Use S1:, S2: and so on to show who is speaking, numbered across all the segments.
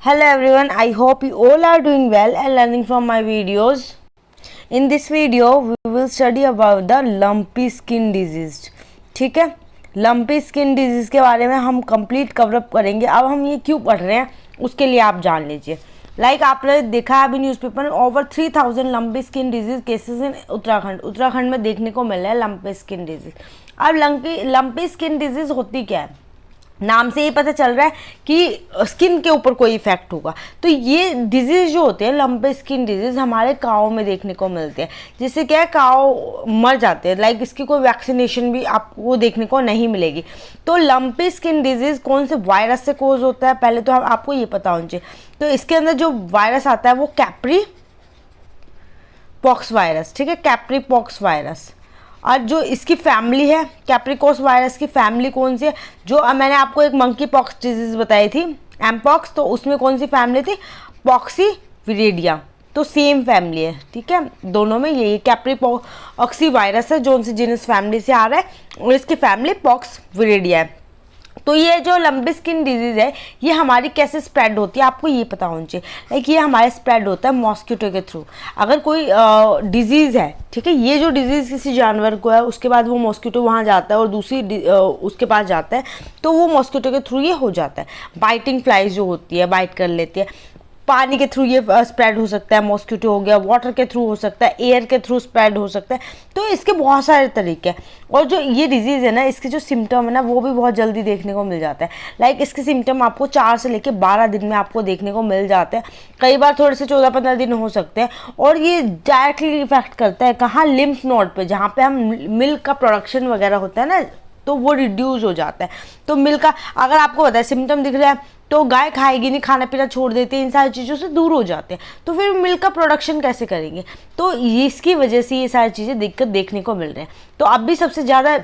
S1: Hello everyone, I hope you all are doing well and learning from my videos. In this video, we will study about the lumpy skin disease. ठीक है, lumpy skin disease के बारे में हम complete cover up करेंगे. अब हम ये क्यों पढ़ रहे हैं उसके लिए आप जान लीजिए. आपने देखा है अभी न्यूज़पेपर में over 3000 lumpy skin disease cases in Uttarakhand में देखने को मिला है लंपी स्किन डिजीज. अब लंपी स्किन डिजीज होती क्या है, नाम से ही पता चल रहा है कि स्किन के ऊपर कोई इफेक्ट होगा. तो ये डिजीज जो होते हैं लंपी स्किन डिजीज हमारे काऊ में देखने को मिलते हैं, जिससे क्या है काऊ मर जाते हैं. इसकी कोई वैक्सीनेशन भी आपको देखने को नहीं मिलेगी. तो लंपी स्किन डिजीज कौन से वायरस से कोज होता है पहले तो आपको ये पता होना चाहिए. तो इसके अंदर जो वायरस आता है वो कैप्री पॉक्स वायरस, ठीक है, कैप्री पॉक्स वायरस. और जो इसकी फैमिली है कैप्रिकोस वायरस की फैमिली कौन सी है, जो मैंने आपको एक मंकी पॉक्स डिजीज बताई थी एमपॉक्स, तो उसमें कौन सी फैमिली थी, पॉक्सी विरेडिया. तो सेम फैमिली है, ठीक है, दोनों में यही कैप्रिपॉक्सी वायरस है जो उनसे जीनस फैमिली से आ रहा है और इसकी फैमिली पॉक्स विरेडिया है. तो ये जो लंपी स्किन डिजीज़ है ये हमारी कैसे स्प्रेड होती है आपको ये पता होना चाहिए. ये हमारे स्प्रेड होता है मॉस्किटो के थ्रू. अगर कोई डिजीज़ है, ठीक है, ये जो डिजीज़ किसी जानवर को है उसके बाद वो मॉस्किटो वहाँ जाता है और दूसरी उसके पास जाता है तो वो मॉस्किटो के थ्रू ये हो जाता है. बाइटिंग फ्लाइज जो होती है बाइट कर लेती है. पानी के थ्रू ये स्प्रेड हो सकता है, मॉस्किटो हो गया, वाटर के थ्रू हो सकता है, एयर के थ्रू स्प्रेड हो सकता है. तो इसके बहुत सारे तरीके हैं. और जो ये डिजीज़ है ना इसके जो सिम्टम है ना वो भी बहुत जल्दी देखने को मिल जाता है. इसके सिम्टम आपको 4 से लेकर 12 दिन में आपको देखने को मिल जाते हैं. कई बार थोड़े से 14-15 दिन हो सकते हैं. और ये डायरेक्टली इफेक्ट करता है कहाँ, लिम्फ नोड पे, जहाँ पे हम मिल्क का प्रोडक्शन वगैरह होता है ना तो वो रिड्यूस हो जाता है. तो मिल्क का अगर आपको पता है सिम्टम दिख रहा है तो गाय खाएगी नहीं, खाना पीना छोड़ देते हैं, इन सारी चीज़ों से दूर हो जाते हैं. तो फिर मिल्क का प्रोडक्शन कैसे करेंगे. तो इसकी वजह से ये सारी चीज़ें दिक्कत देखने को मिल रहे हैं. तो अब भी सबसे ज़्यादा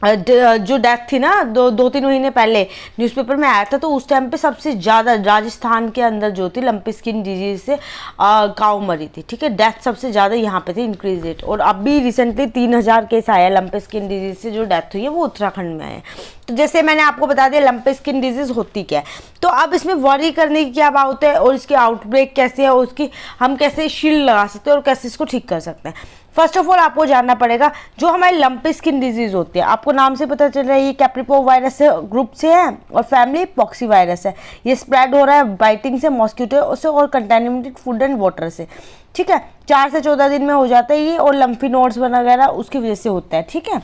S1: जो डेथ थी ना 2-3 महीने पहले न्यूज़पेपर में आया था तो उस टाइम पे सबसे ज़्यादा राजस्थान के अंदर जो थी लंपी स्किन डिजीज से काऊ मरी थी, ठीक है. डेथ सबसे ज़्यादा यहाँ पे थी इंक्रीज रेट. और अभी रिसेंटली 3000 केस आया लंपी स्किन डिजीज से जो डेथ हुई है वो उत्तराखंड में आए. तो जैसे मैंने आपको बता दिया लंपी स्किन डिजीज होती क्या है. तो अब इसमें वरी करने की क्या बात है और इसकी आउटब्रेक कैसे है और उसकी हम कैसे शील्ड लगा सकते हैं और कैसे इसको ठीक कर सकते हैं. फर्स्ट ऑफ ऑल आपको जानना पड़ेगा जो हमारी लंपी स्किन डिजीज होती है, आपको नाम से पता चल रहा है ये कैप्रिपो वायरस से ग्रुप से है और फैमिली पॉक्सी वायरस है. ये स्प्रेड हो रहा है बाइटिंग से, मॉस्किटो से और कंटेमिनेटेड फूड एंड वाटर से, ठीक है. 4 से 14 दिन में हो जाता है ये और लंफी नोड्स वगैरह उसकी वजह से होता है, ठीक है.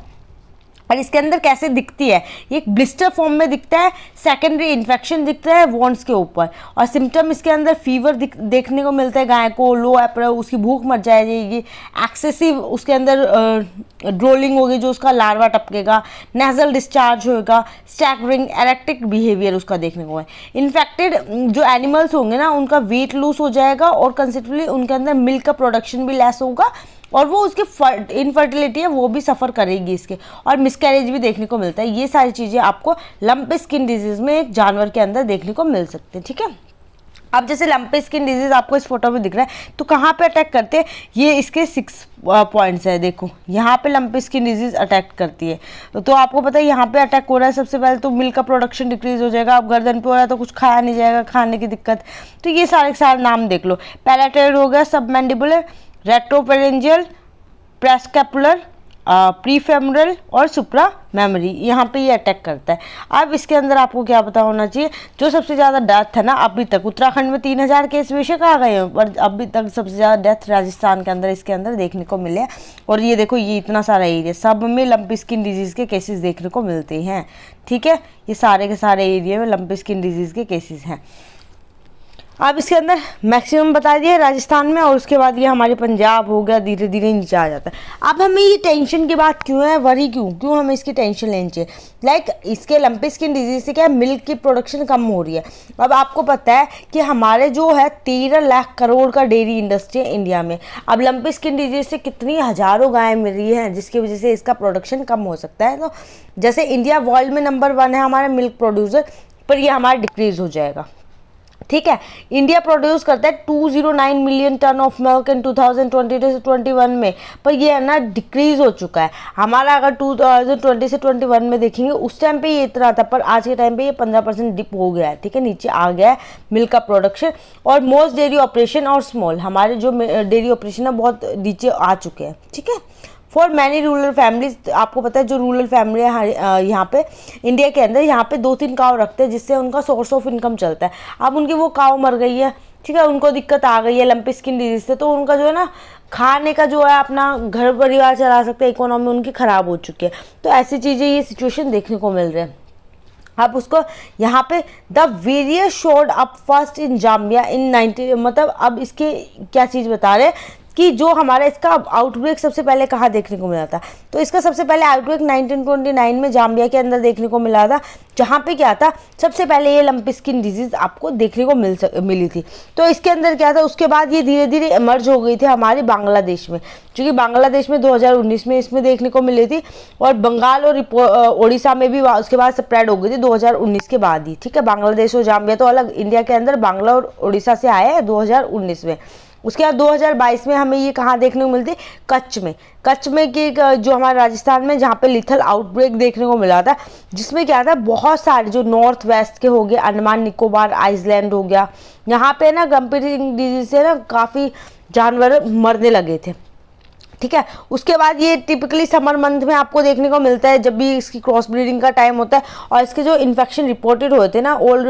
S1: और इसके अंदर कैसे दिखती है, ये एक ब्लिस्टर फॉर्म में दिखता है, सेकेंडरी इन्फेक्शन दिखता है वॉन्ड्स के ऊपर. और सिम्टम इसके अंदर फीवर देखने को मिलता है गाय को, लो एपर, उसकी भूख मर जाएगी, एक्सेसिव उसके अंदर ड्रोलिंग होगी जो उसका लार्वा टपकेगा, नेजल डिस्चार्ज होगा, स्टैगरिंग एरेक्टिक बिहेवियर उसका देखने को है. इन्फेक्टेड जो एनिमल्स होंगे ना उनका वेट लूज हो जाएगा और कंसिडरेबली उनके अंदर मिल्क का प्रोडक्शन भी लेस होगा और वो उसकी इनफर्टिलिटी है वो भी सफ़र करेगी इसके, और मिसकैरेज भी देखने को मिलता है. ये सारी चीज़ें आपको लंपी स्किन डिजीज में एक जानवर के अंदर देखने को मिल सकते हैं, ठीक है. अब जैसे लंपी स्किन डिजीज आपको इस फोटो में दिख रहा है तो कहाँ पे अटैक करते हैं, ये इसके 6 पॉइंट्स है. देखो यहाँ पे लंपी स्किन डिजीज अटैक करती है. तो आपको पता है यहाँ पे अटैक हो रहा है सबसे पहले तो मिल्क का प्रोडक्शन डिक्रीज हो जाएगा. अब गर्दन पे हो रहा है तो कुछ खाया नहीं जाएगा, खाने की दिक्कत. तो ये सारे नाम देख लो. पैराटाइड हो गया, सबमैंडिबुलर, रेट्रोपेरेंजियल, प्रेस्कैपुलर, प्रीफेमरल और सुप्रा मेमोरी, यहाँ पे ये अटैक करता है. अब इसके अंदर आपको क्या पता होना चाहिए, जो सबसे ज़्यादा डेथ है ना अभी तक उत्तराखंड में 3000 केस बेशक आ गए हैं पर अभी तक सबसे ज़्यादा डेथ राजस्थान के अंदर इसके अंदर देखने को मिले. और ये देखो ये इतना सारा एरिया सब में लंपी स्किन डिजीज़ के केसेस देखने को मिलते हैं, ठीक है. ये सारे के सारे एरिया में लंपी स्किन डिजीज़ के केसेस हैं. अब इसके अंदर मैक्सिमम बता दिया राजस्थान में और उसके बाद ये हमारे पंजाब हो गया, धीरे धीरे नीचे आ जाता है. अब हमें ये टेंशन की बात क्यों है, वरी क्यों हमें इसकी टेंशन लेनी चाहिए. इसके लंपी स्किन डिजीज से क्या है, मिल्क की प्रोडक्शन कम हो रही है. अब आपको पता है कि हमारे जो है 13 लाख करोड़ का डेयरी इंडस्ट्री है इंडिया में. अब लंपी स्किन डिजीज से कितनी हज़ारों गायें मिल रही हैं जिसकी वजह से इसका प्रोडक्शन कम हो सकता है. तो जैसे इंडिया वर्ल्ड में नंबर 1 है हमारा मिल्क प्रोड्यूसर, पर ये हमारा डिक्रीज हो जाएगा. ठीक है। इंडिया प्रोड्यूस करता है 209 million ton of milk in 2020 से 21 में, पर ये है ना डिक्रीज हो चुका है हमारा। अगर 2020 से 21 में देखेंगे उस टाइम पे ये इतना था, पर आज के टाइम पे ये 15% डिप हो गया है। ठीक है, नीचे आ गया है मिल्क का प्रोडक्शन। और मोस्ट डेयरी ऑपरेशन और स्मॉल, हमारे जो डेयरी ऑपरेशन है बहुत नीचे आ चुके हैं। ठीक है, फॉर मैनी रूरल फैमिलीज, आपको पता है जो रूरल फैमिली है यहाँ पे इंडिया के अंदर, यहाँ पे 2-3 काव रखते हैं जिससे उनका सोर्स ऑफ इनकम चलता है। अब उनकी वो काव मर गई है, ठीक है, उनको दिक्कत आ गई है लंपी स्किन डिजीज से, तो उनका जो है ना खाने का जो है अपना घर परिवार चला सकते हैं, इकोनॉमी उनकी ख़राब हो चुकी है। तो ऐसी चीज़ें, ये सिचुएशन देखने को मिल रहे हैं। अब उसको यहाँ पे the various showed up first in Zambia in 90, मतलब अब इसके क्या चीज़ बता रहे हैं कि जो हमारा इसका आउटब्रेक सबसे पहले कहाँ देखने को मिला था। तो इसका सबसे पहले आउटब्रेक 1929 में जाम्बिया के अंदर देखने को मिला था, जहाँ पे क्या था सबसे पहले ये लंपी स्किन डिजीज़ आपको देखने को मिली थी। तो इसके अंदर क्या था, उसके बाद ये धीरे धीरे इमर्ज हो गई थी हमारे बांग्लादेश में, क्योंकि बांग्लादेश में 2019 में इसमें देखने को मिली थी, और बंगाल और उड़ीसा में भी उसके बाद स्प्रेड हो गई थी 2019 के बाद ही। ठीक है, बांग्लादेश और जाम्बिया तो अलग, इंडिया के अंदर बांग्ला और उड़ीसा से आया है 2019 में। उसके बाद 2022 में हमें ये कहाँ देखने को मिलती, कच्छ में। कच्छ में कि जो हमारे राजस्थान में, जहाँ पे लिथल आउटब्रेक देखने को मिला था, जिसमें क्या था बहुत सारे जो नॉर्थ वेस्ट के हो गए, अंडमान निकोबार आइसलैंड हो गया, यहाँ पे ना गम्पीटिंग डिजीज से ना काफ़ी जानवर मरने लगे थे। ठीक है, उसके बाद ये टिपिकली समर मंथ में आपको देखने को मिलता है, जब भी इसकी क्रॉस ब्रीडिंग का टाइम होता है, और इसके जो इन्फेक्शन रिपोर्टेड होते हैं ना ओल्ड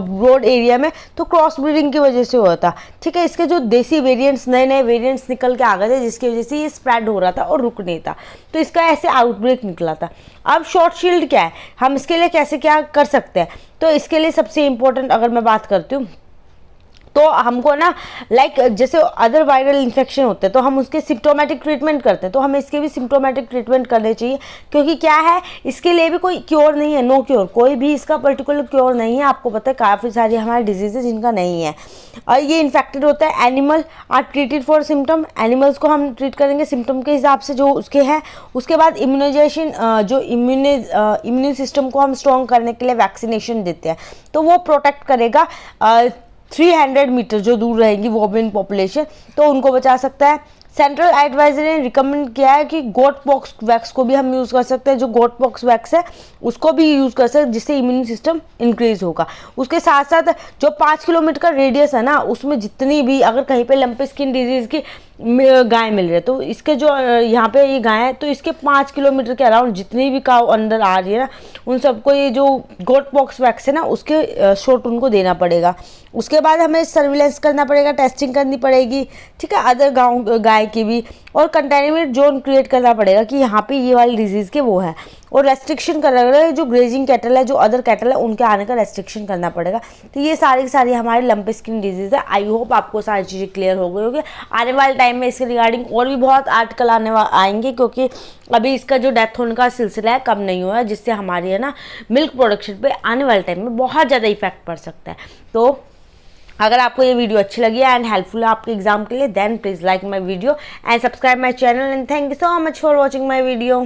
S1: ब्रॉड एरिया में, तो क्रॉस ब्रीडिंग की वजह से हुआ था। ठीक है, इसके जो देसी वेरिएंट्स, नए नए वेरिएंट्स निकल के आ गए थे, जिसकी वजह से ये स्प्रेड हो रहा था और रुक नहीं था, तो इसका ऐसे आउटब्रेक निकला था। अब शॉर्ट शील्ड क्या है, हम इसके लिए कैसे क्या कर सकते हैं, तो इसके लिए सबसे इम्पोर्टेंट अगर मैं बात करती हूँ, तो हमको ना लाइक जैसे अदर वायरल इन्फेक्शन होते हैं तो हम उसके सिम्टोमेटिक ट्रीटमेंट करते हैं, तो हमें इसके भी सिम्टोमेटिक ट्रीटमेंट करने चाहिए, क्योंकि क्या है इसके लिए भी कोई क्योर नहीं है, नो क्योर, कोई भी इसका पर्टिकुलर क्योर नहीं है। आपको पता है काफ़ी सारी हमारी डिजीजेज जिनका नहीं है, और ये इन्फेक्टेड होता है। Animal are treated for symptom, animals को हम ट्रीट करेंगे सिम्टम के हिसाब से जो उसके हैं। उसके बाद इम्यूनाइजेशन, जो इम्यून सिस्टम को हम स्ट्रॉन्ग करने के लिए वैक्सीनेशन देते हैं, तो वो प्रोटेक्ट करेगा 300 मीटर जो दूर रहेगी वोमेन पॉपुलेशन, तो उनको बचा सकता है। सेंट्रल एडवाइजरी ने रिकमेंड किया है कि गोट पॉक्स वैक्स को भी हम यूज़ कर सकते हैं, जो गोट पॉक्स वैक्स है उसको भी यूज़ कर सकते हैं, जिससे इम्यून सिस्टम इंक्रीज होगा। उसके साथ साथ जो 5 किलोमीटर का रेडियस है ना, उसमें जितनी भी अगर कहीं पे लंपी स्किन डिजीज़ की गाय मिल रही है, तो इसके जो यहाँ पे ये गाय है, तो इसके 5 किलोमीटर के अराउंड जितनी भी काव अंदर आ रही है ना, उन सबको ये जो गोट पॉक्स वैक्स है ना उसके शॉट उनको देना पड़ेगा। उसके बाद हमें सर्विलेंस करना पड़ेगा, टेस्टिंग करनी पड़ेगी। ठीक है, अदर गाय की भी, और कंटेनमेंट जोन क्रिएट करना पड़ेगा कि यहाँ पे ये वाली डिजीज़ के वो है, और रेस्ट्रिक्शन करना पड़ेगा, जो ग्रेजिंग कैटल है, जो अदर कैटल है, उनके आने का रेस्ट्रिक्शन करना पड़ेगा। तो ये सारी की सारी हमारी लंपी स्किन डिजीज़ है। आई होप आपको सारी चीज़ें क्लियर हो गई होगी। आने वाले टाइम में इसके रिगार्डिंग और भी बहुत आर्टिकल आएंगे, क्योंकि अभी इसका जो डेथ होने का सिलसिला है कम नहीं हुआ है, जिससे हमारी है ना मिल्क प्रोडक्शन पे आने वाले टाइम में बहुत ज़्यादा इफेक्ट पड़ सकता है। तो अगर आपको ये वीडियो अच्छी लगी है एंड हेल्पफुल है आपके एग्जाम के लिए, then please like my video and subscribe my channel, and thank you so much for watching my video.